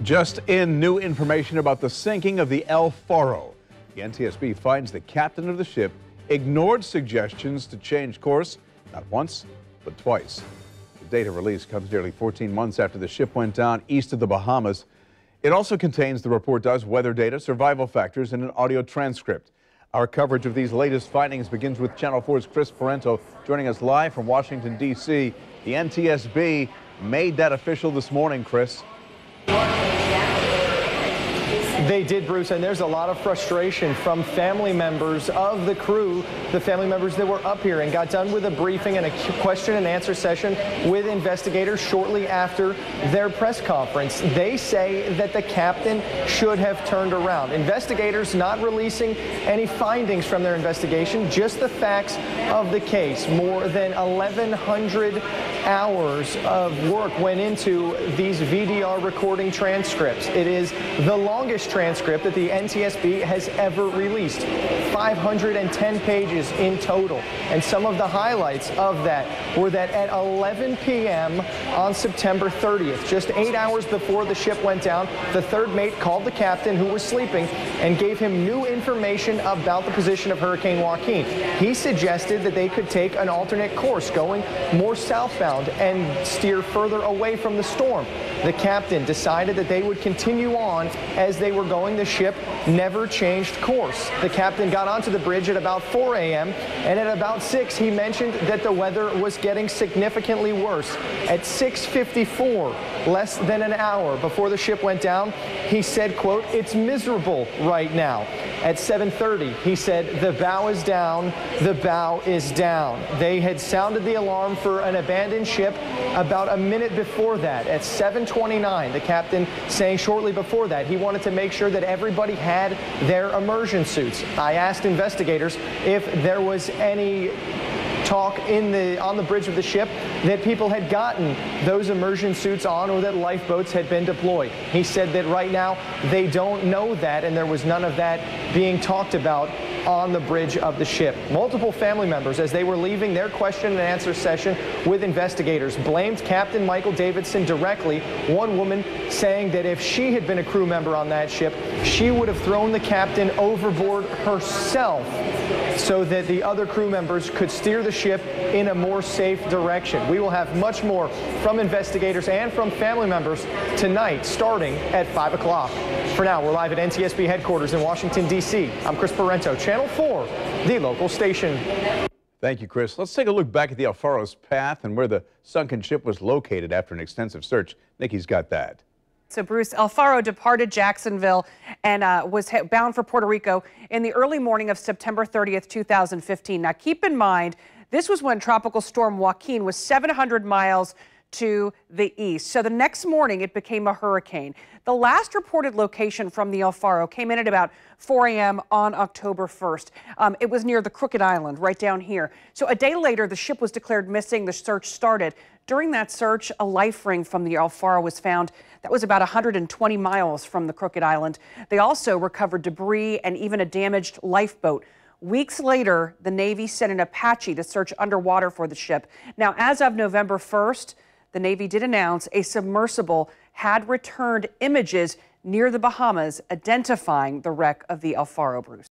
Just in, new information about the sinking of the Faro. The NTSB finds the captain of the ship ignored suggestions to change course, not once, but twice. The data release comes nearly 14 months after the ship went down east of the Bahamas. It also contains, the report does, weather data, survival factors, and an audio transcript. Our coverage of these latest findings begins with Channel 4's Chris Parento joining us live from Washington, D.C. The NTSB made that official this morning, Chris. They did, Bruce, and there's a lot of frustration from family members of the crew, the family members that were up here and got done with a briefing and a question and answer session with investigators shortly after their press conference. They say that the captain should have turned around. Investigators not releasing any findings from their investigation, just the facts of the case. More than 1,100 hours of work went into these VDR recording transcripts. It is the longest transcript that the NTSB has ever released. 510 pages in total. And some of the highlights of that were that at 11 p.m. on September 30th, just 8 hours before the ship went down, the third mate called the captain, who was sleeping, and gave him new information about the position of Hurricane Joaquin. He suggested that they could take an alternate course, going more southbound and steer further away from the storm. The captain decided that they would continue on as they were going. The ship never changed course. The captain got onto the bridge at about 4 a.m. and at about 6 he mentioned that the weather was getting significantly worse. At 6:54, less than an hour before the ship went down, he said, quote, "It's miserable right now." At 7:30, he said, "The bow is down, the bow is down." They had sounded the alarm for an abandoned ship about a minute before that. At 7:29, the captain saying shortly before that he wanted to make sure that everybody had their immersion suits. I asked investigators if there was any talk on the bridge of the ship that people had gotten those immersion suits on or that lifeboats had been deployed. He said that right now they don't know that, and there was none of that being talked about on the bridge of the ship. Multiple family members, as they were leaving their question and answer session with investigators, blamed Captain Michael Davidson directly. One woman saying that if she had been a crew member on that ship, she would have thrown the captain overboard herself so that the other crew members could steer the ship in a more safe direction. We will have much more from investigators and from family members tonight, starting at 5 o'clock. For now, we're live at NTSB headquarters in Washington, D.C. I'm Chris Parento, Channel 4, the local station. Thank you, Chris. Let's take a look back at the Faro's path and where the sunken ship was located after an extensive search. Nikki's got that. So, Bruce, Faro departed Jacksonville and was bound for Puerto Rico in the early morning of September 30th, 2015. Now, keep in mind, this was when Tropical Storm Joaquin was 700 miles to the east. So the next morning, it became a hurricane. The last reported location from the Faro came in at about 4 a.m. on October 1st. It was near the Crooked Island, right down here. So a day later, the ship was declared missing. The search started. During that search, a life ring from the Faro was found. That was about 120 miles from the Crooked Island. They also recovered debris and even a damaged lifeboat. Weeks later, the Navy sent an Apache to search underwater for the ship. Now, as of November 1st, the Navy did announce a submersible had returned images near the Bahamas identifying the wreck of the Faro, Bruce.